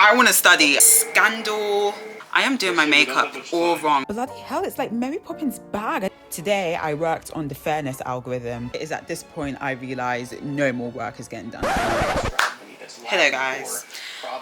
I want to study. Scandal. I am doing my makeup all wrong. Bloody hell, it's like Mary Poppins' bag. Today I worked on the fairness algorithm. It is at this point I realise no more work is getting done. Hello guys,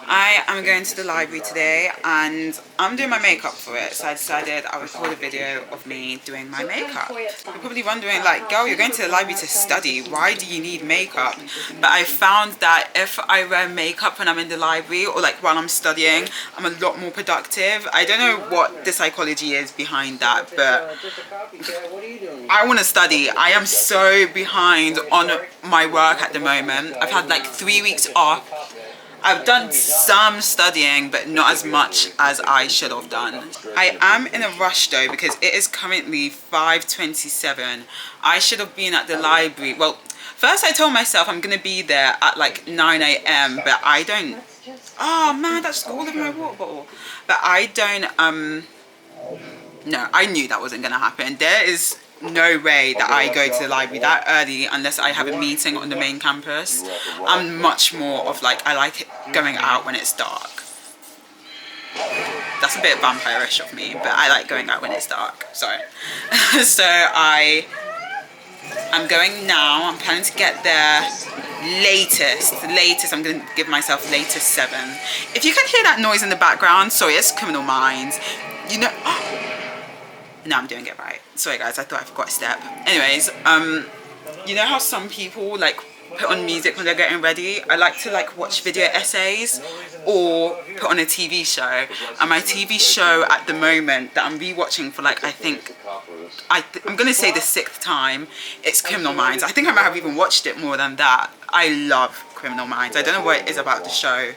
I am going to the library today and I'm doing my makeup for it, so I decided I'll record a video of me doing my makeup. You're probably wondering, like, girl, you're going to the library to study, why do you need makeup? But I found that if I wear makeup when I'm in the library or like while I'm studying, I'm a lot more productive. I don't know what the psychology is behind that, but I want to study. I am so behind on my work at the moment. I've had like 3 weeks off. I've done some studying, but not as much as I should have done. I am in a rush though, because it is currently 5:27. I should have been at the library. Well, first I told myself I'm gonna be there at like 9 AM, but I don't. Oh man, that's all of my water bottle. But I don't, no, I knew that wasn't gonna happen. There is no way that I go to the library that early unless I have a meeting on the main campus. I'm much more of like, I like it going out when it's dark. That's a bit vampire-ish of me, but I like going out when it's dark. Sorry. So I'm going now. I'm planning to get there latest. I'm gonna give myself latest 7. If you can hear that noise in the background, sorry, it's Criminal Minds. You know. No, I'm doing it right. Sorry guys, I thought I forgot a step. Anyways, you know how some people like put on music when they're getting ready? I like to like watch video essays or put on a TV show. And my TV show at the moment that I'm rewatching for like, I think, I'm gonna say the 6th time, it's Criminal Minds. I think I might have even watched it more than that. I love Criminal Minds. I don't know what it is about the show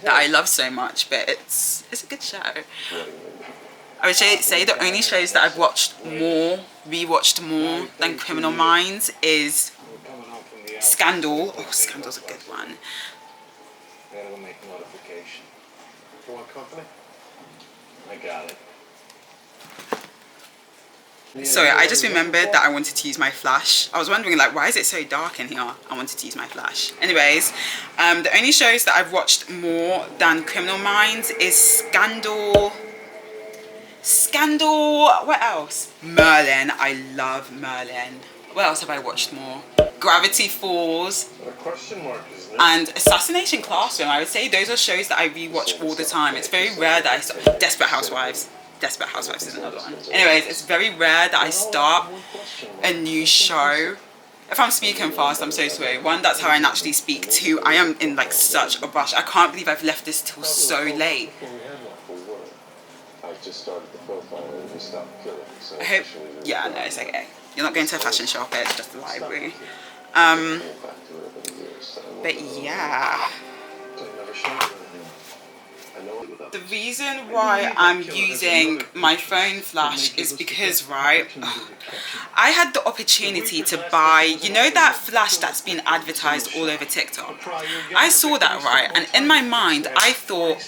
that I love so much, but it's a good show. I would say the only shows that I've rewatched more than Criminal Minds is Scandal. Oh, Scandal's a good one. Sorry, I just remembered that I wanted to use my flash. I was wondering, like, why is it so dark in here? I wanted to use my flash. Anyways, the only shows that I've watched more than Criminal Minds is Scandal, what else? Merlin, I love Merlin. What else have I watched more? Gravity Falls and Assassination Classroom. I would say those are shows that I rewatch all the time. It's very rare that I start. Desperate Housewives is another one. Anyways, it's very rare that I start a new show. If I'm speaking fast, I'm so sorry. 1, that's how I naturally speak. 2, I am in like such a rush. I can't believe I've left this till so late. Just started the profile and we stopped killing. So I hope, yeah, no, it's okay. You're not going to a fashion shop, it's just a library. But yeah. The reason why I'm using my phone flash is because, right, I had the opportunity to buy, you know that flash that's been advertised all over TikTok? I saw that, right, and in my mind, I thought,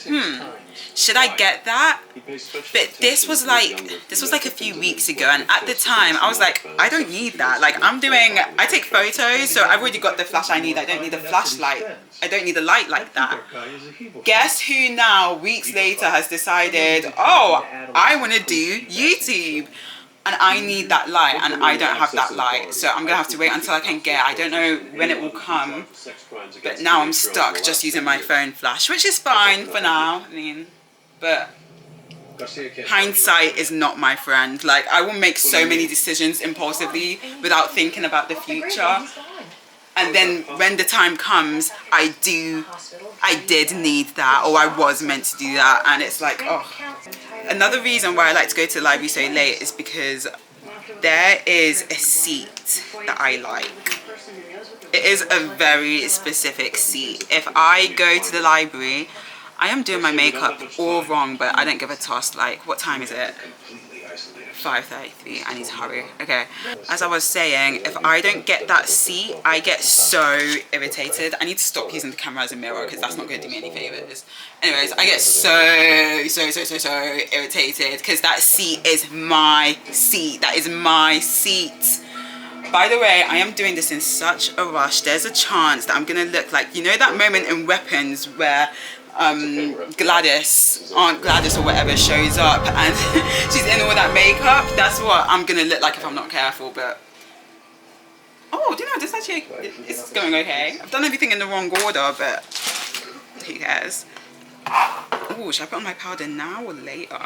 should I get that? But this was like a few weeks ago, and at the time I was like, I don't need that. Like, I take photos, so I've already got the flash I need. I don't need a flashlight. I don't need a light like that. Guess who now, weeks later, has decided, oh, I want to do YouTube. And I need that light, and I don't have that light, so I'm gonna have to wait until I can get. I don't know when it will come, but now I'm stuck just using my phone flash, which is fine for now. I mean, but hindsight is not my friend. Like, I will make so many decisions impulsively without thinking about the future. And then when the time comes, I did need that, or I was meant to do that, and it's like, oh. Another reason why I like to go to the library so late is because there is a seat that I like. It is a very specific seat. If I go to the library, I am doing my makeup all wrong, but I don't give a toss. Like, what time is it? 5:33. I need to hurry. Okay, as I was saying, if I don't get that seat, I get so irritated. I need to stop using the camera as a mirror because that's not going to do me any favors. Anyways, I get so irritated because that seat is my seat. That is my seat. By the way, I am doing this in such a rush. There's a chance that I'm gonna look like, you know that moment in Weapons where Aunt Gladys or whatever shows up and she's in all that makeup, that's what I'm gonna look like if I'm not careful. But oh, do you know, this actually is going okay. I've done everything in the wrong order, but who cares? Oh, should I put on my powder now or later?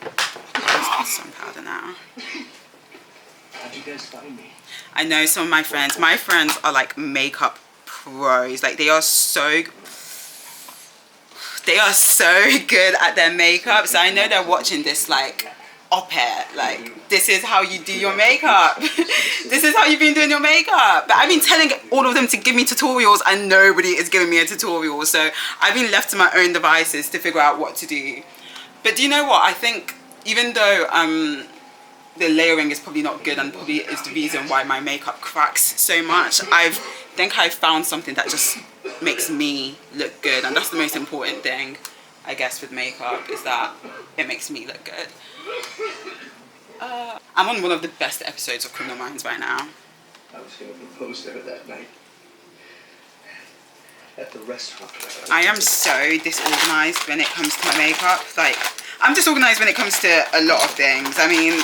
Let's put some powder now. How'd you guys find me? I know some of my friends are like makeup pros. Like they are so good at their makeup. So I know they're watching this like op-ed, like this is how you do your makeup. This is how you've been doing your makeup. But I've been telling all of them to give me tutorials and nobody is giving me a tutorial. So I've been left to my own devices to figure out what to do. But do you know what? I think even though the layering is probably not good and probably is the reason why my makeup cracks so much, I think I've found something that just makes me look good, and that's the most important thing, I guess, with makeup, is that it makes me look good. I'm on one of the best episodes of Criminal Minds right now. I was going to propose to her that night at the restaurant. I am so disorganized when it comes to my makeup. Like, I'm disorganized when it comes to a lot of things. I mean,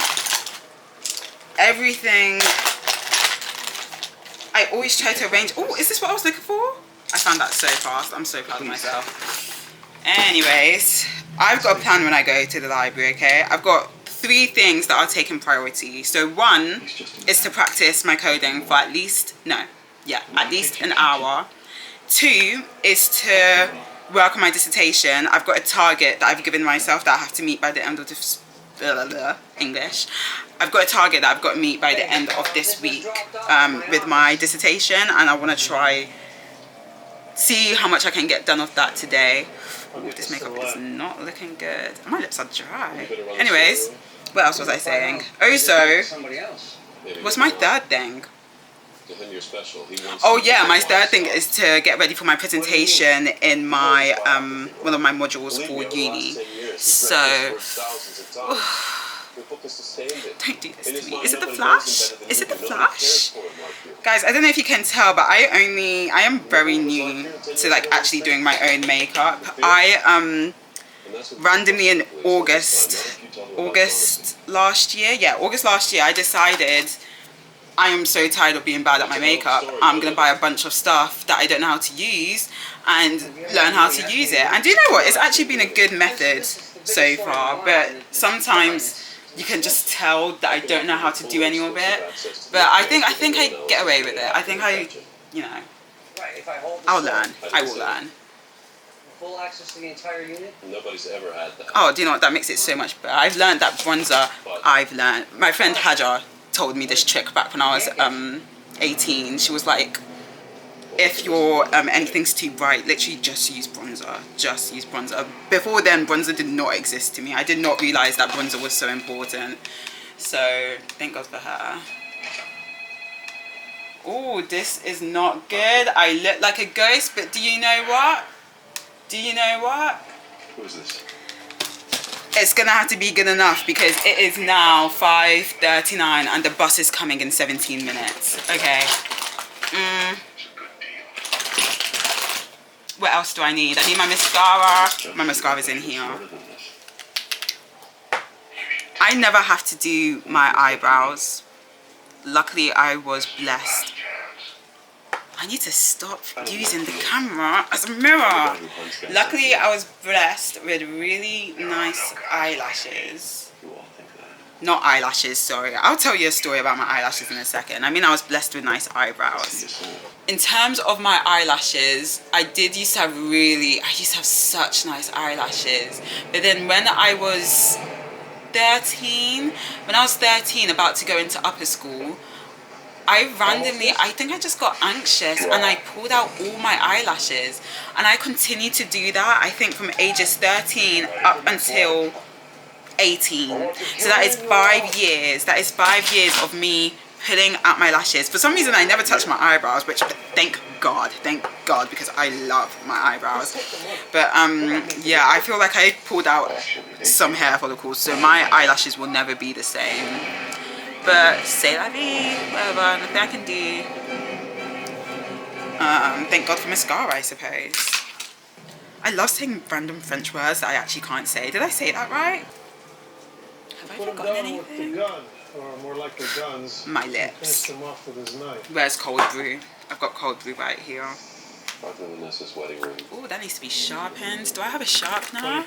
everything. I always try to arrange. Oh, is this what I was looking for? I found that so fast. I'm so proud of myself. Anyways, I've got a plan when I go to the library, okay? I've got 3 things that are taking priority. So 1 is to practice my coding for at least an hour. 2 is to work on my dissertation. I've got a target that I've given myself that I have to meet by the end of this English. I've got a target that I've got to meet by the end of this week with my dissertation, and I want to see how much I can get done of that today. Ooh, this makeup is not looking good. My lips are dry. Anyways, what else was I saying? Also, what's my 3rd thing? Oh yeah, my 3rd thing is to get ready for my presentation in my one of my modules for uni. So don't do this to me. Is it the flash? Is it the flash? Guys, I don't know if you can tell, but I am very new to like actually doing my own makeup. I randomly in August last year, I decided I am so tired of being bad at my makeup. I'm gonna buy a bunch of stuff that I don't know how to use and learn how to use it. And do you know what? It's actually been a good method so far, but sometimes you can just tell that I don't know how to do any of it. But I think I get away with it. I think I'll learn. I will learn. Full access to the entire unit? Nobody's ever had that. Oh, do you know what? That makes it so much better. I've learned that bronzer. My friend Hajar told me this trick back when I was 18. She was like, if anything's too bright, literally just use bronzer. Just use bronzer. Before then, bronzer did not exist to me. I did not realize that bronzer was so important. So thank God for her. Oh, this is not good. I look like a ghost, but do you know what? Who is this? It's gonna have to be good enough because it is now 5:39 and the bus is coming in 17 minutes. Okay. What else do I need? I need my mascara. My mascara's in here. I never have to do my eyebrows. Luckily, I was blessed. I need to stop using the camera as a mirror. Luckily, I was blessed with really nice eyelashes. Not eyelashes, sorry. I'll tell you a story about my eyelashes in a second. I mean, I was blessed with nice eyebrows. In terms of my eyelashes, I used to have such nice eyelashes. But then when I was 13, about to go into upper school, I think I just got anxious and I pulled out all my eyelashes. And I continued to do that, I think from ages 13 up until 18. So that is 5 years. That is 5 years of me pulling out my lashes. For some reason, I never touched my eyebrows, which thank God, because I love my eyebrows. But yeah, I feel like I pulled out some hair follicles, so my eyelashes will never be the same. But c'est la vie, whatever, nothing I can do. Thank God for mascara, I suppose. I love saying random French words that I actually can't say. Did I say that right? Have I forgotten anything? With the gun, or more likely guns. My lips. Them off with his knife. Where's cold brew? I've got cold brew right here. Vanessa's wedding ring. Oh, that needs to be sharpened. Do I have a sharpener?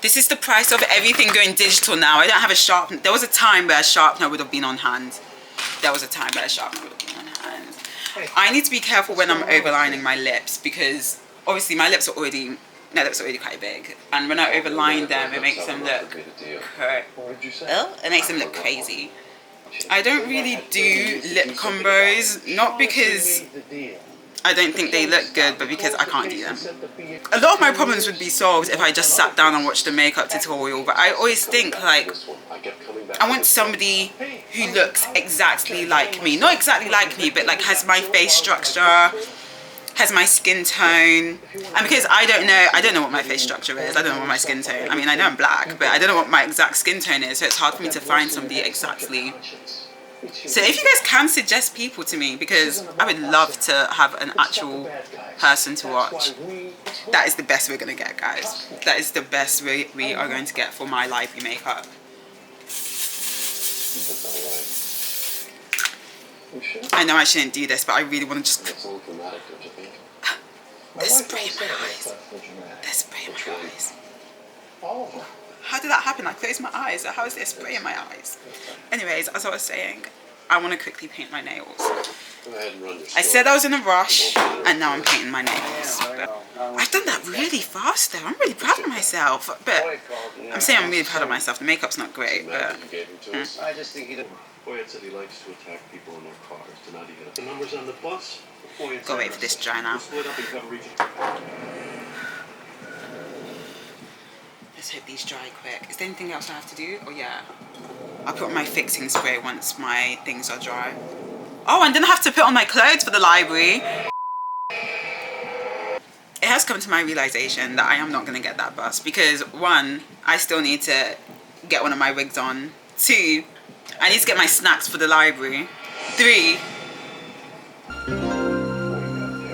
This is the price of everything going digital now. I don't have a sharpener. There was a time where a sharpener would have been on hand. There was a time where a sharpener would have been on hand. I need to be careful when I'm overlining my lips because obviously my lips are already quite big. And when I overline them, it makes them look crazy. I don't really do lip combos, not because I don't think they look good, but because I can't do them. A lot of my problems would be solved if I just sat down and watched a makeup tutorial, but I always think like I want somebody who looks exactly like me. Not exactly like me, but like has my face structure, has my skin tone. And because I don't know what my face structure is. I don't know what my skin tone. I mean, I know I'm black, but I don't know what my exact skin tone is, so it's hard for me to find somebody exactly. So if you guys can suggest people to me, because I would love to have an actual person to watch. That is the best we're going to get, guys. That is the best we are going to get for my library makeup. I know I shouldn't do this, but I really want to just... There's spray in my eyes. There's spray in my eyes. How did that happen? I closed my eyes. How is there spray in my eyes? Anyways, as I was saying, I want to quickly paint my nails. I said I was in a rush, and now I'm painting my nails. But I've done that really fast though. I'm really proud of myself. But I'm saying I'm really proud of myself. The makeup's not great, but... I just think Boyd said he likes to attack people in their cars. Tonight he got the numbers on the bus. Go wait for this to dry now. Let's hope these dry quick. Is there anything else I have to do? Oh yeah. I'll put on my fixing spray once my things are dry. Oh, and then I have to put on my clothes for the library. It has come to my realization that I am not going to get that bus because 1, I still need to get one of my wigs on. 2, I need to get my snacks for the library. 3,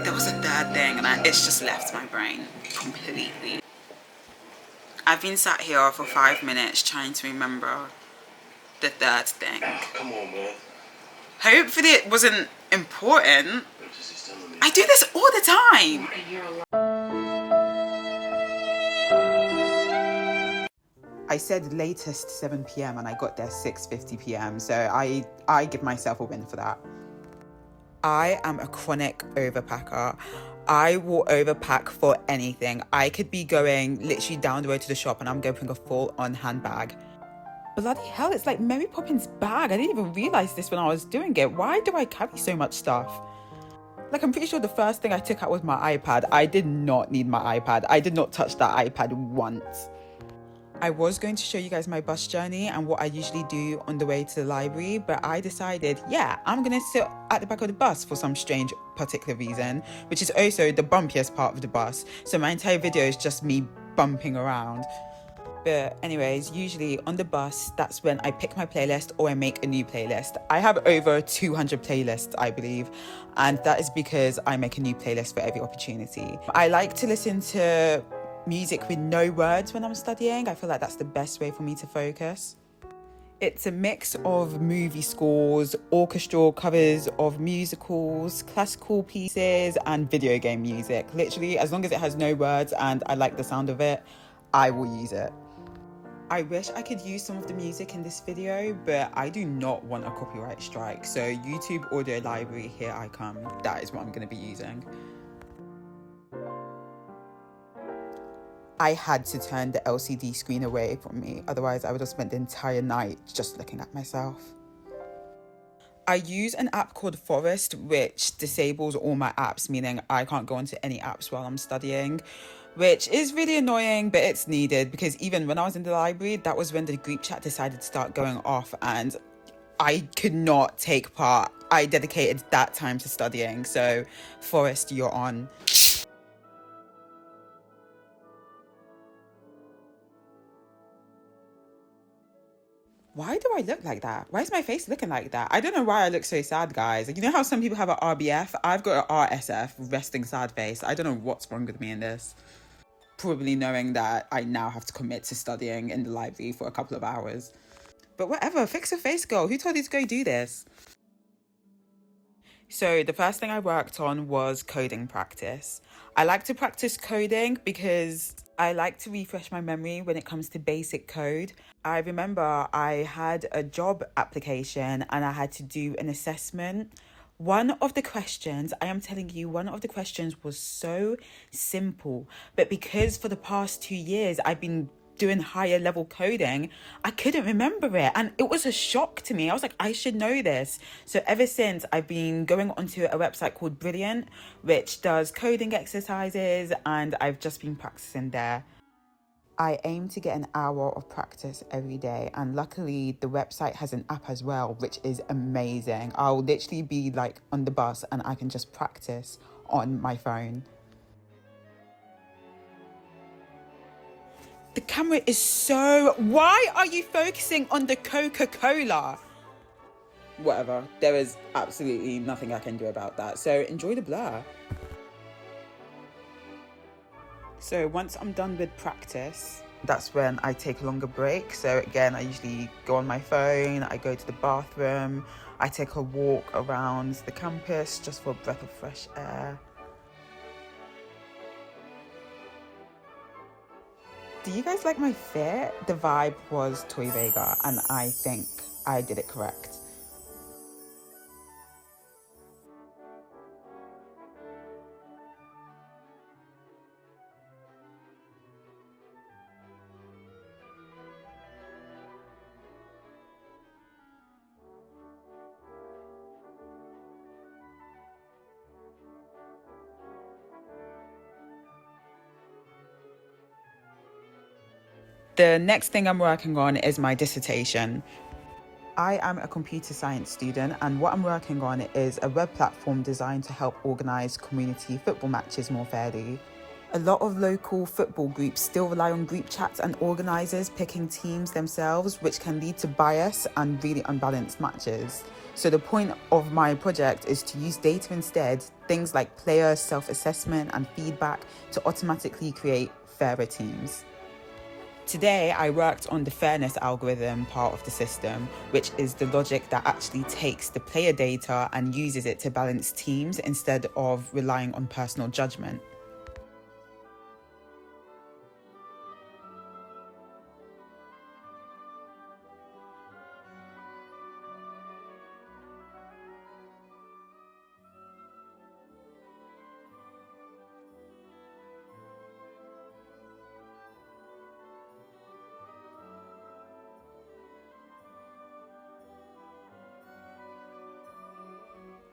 there was a 3rd thing and it's just left my brain completely. I've been sat here for 5 minutes trying to remember the 3rd thing. Come on, man. Hopefully it wasn't important. I do this all the time. I said latest 7 p.m. and I got there 6:50 p.m. So I give myself a win for that. I am a chronic overpacker. I will overpack for anything. I could be going literally down the road to the shop and I'm going to bring a full-on handbag. Bloody hell, it's like Mary Poppins' bag. I didn't even realize this when I was doing it. Why do I carry so much stuff? Like, I'm pretty sure the first thing I took out was my iPad. I did not need my iPad. I did not touch that iPad once. I was going to show you guys my bus journey and what I usually do on the way to the library, but I decided, yeah, I'm going to sit at the back of the bus for some strange particular reason, which is also the bumpiest part of the bus. So my entire video is just me bumping around. But anyways, usually on the bus, that's when I pick my playlist or I make a new playlist. I have over 200 playlists, I believe, and that is because I make a new playlist for every opportunity. I like to listen to music with no words when I'm studying. I feel like that's the best way for me to focus. It's a mix of movie scores, orchestral covers of musicals, classical pieces, and video game music. Literally, as long as it has no words and I like the sound of it, I will use it. I wish I could use some of the music in this video, but I do not want a copyright strike. So YouTube Audio Library, here I come. That is what I'm going to be using. I had to turn the LCD screen away from me. Otherwise, I would have spent the entire night just looking at myself. I use an app called Forest, which disables all my apps, meaning I can't go onto any apps while I'm studying, which is really annoying, but it's needed because even when I was in the library, that was when the group chat decided to start going off and I could not take part. I dedicated that time to studying. So Forest, you're on. Why do I look like that? Why is my face looking like that? I don't know why I look so sad, guys. You know how some people have an RBF? I've got an RSF, resting sad face. I don't know what's wrong with me in this. Probably knowing that I now have to commit to studying in the library for a couple of hours. But whatever, fix your face, girl. Who told you to go do this? So the first thing I worked on was coding practice. I like to practice coding because I like to refresh my memory when it comes to basic code. I remember I had a job application and I had to do an assessment. One of the questions, I am telling you, one of the questions was so simple. But because for the past 2 years I've been doing higher level coding, I couldn't remember it. And it was a shock to me. I was like, I should know this. So ever since, I've been going onto a website called Brilliant, which does coding exercises, and I've just been practicing there. I aim to get an hour of practice every day, and luckily the website has an app as well, which is amazing. I'll literally be like on the bus and I can just practice on my phone. The camera is so... Why are you focusing on the Coca-Cola? Whatever. There is absolutely nothing I can do about that. So enjoy the blur. So once I'm done with practice, that's when I take a longer break. So again, I usually go on my phone, I go to the bathroom, I take a walk around the campus just for a breath of fresh air. Do you guys like my fit? The vibe was Toy Vega, and I think I did it correct. The next thing I'm working on is my dissertation. I am a computer science student, and what I'm working on is a web platform designed to help organise community football matches more fairly. A lot of local football groups still rely on group chats and organisers picking teams themselves, which can lead to bias and really unbalanced matches. So the point of my project is to use data instead, things like player self-assessment and feedback, to automatically create fairer teams. Today, I worked on the fairness algorithm part of the system, which is the logic that actually takes the player data and uses it to balance teams instead of relying on personal judgment.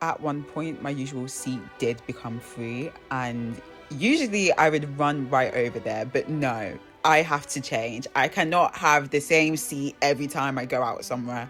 At one point, my usual seat did become free, and usually I would run right over there, but no, I have to change. I cannot have the same seat every time I go out somewhere.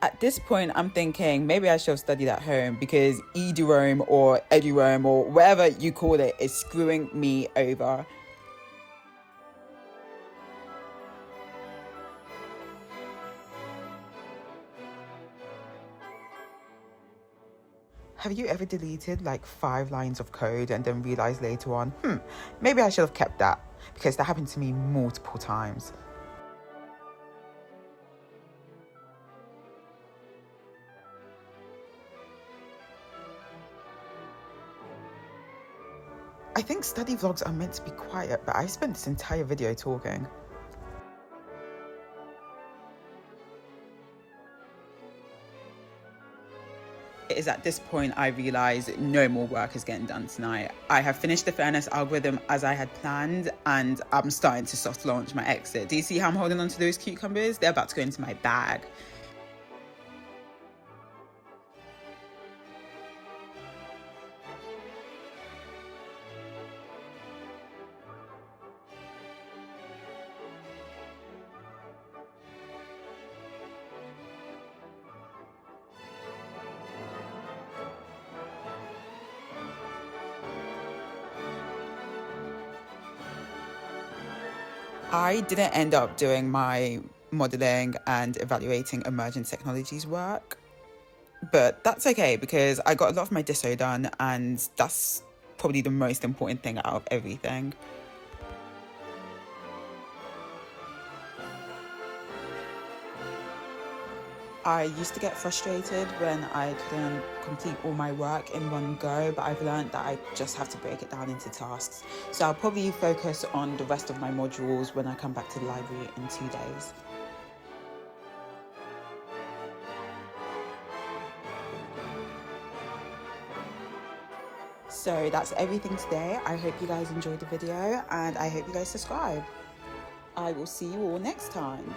At this point, I'm thinking maybe I should have studied at home, because EduRome or EduRome or whatever you call it is screwing me over. Have you ever deleted like 5 lines of code and then realized later on, maybe I should have kept that? Because that happened to me multiple times. I think study vlogs are meant to be quiet, but I spent this entire video talking. It is at this point I realise no more work is getting done tonight. I have finished the fairness algorithm as I had planned, and I'm starting to soft launch my exit. Do you see how I'm holding on to those cucumbers? They're about to go into my bag. I didn't end up doing my modelling and evaluating emerging technologies work, but that's okay because I got a lot of my disso done, and that's probably the most important thing out of everything. I used to get frustrated when I couldn't complete all my work in one go, but I've learned that I just have to break it down into tasks. So I'll probably focus on the rest of my modules when I come back to the library in 2 days. So that's everything today. I hope you guys enjoyed the video, and I hope you guys subscribe. I will see you all next time.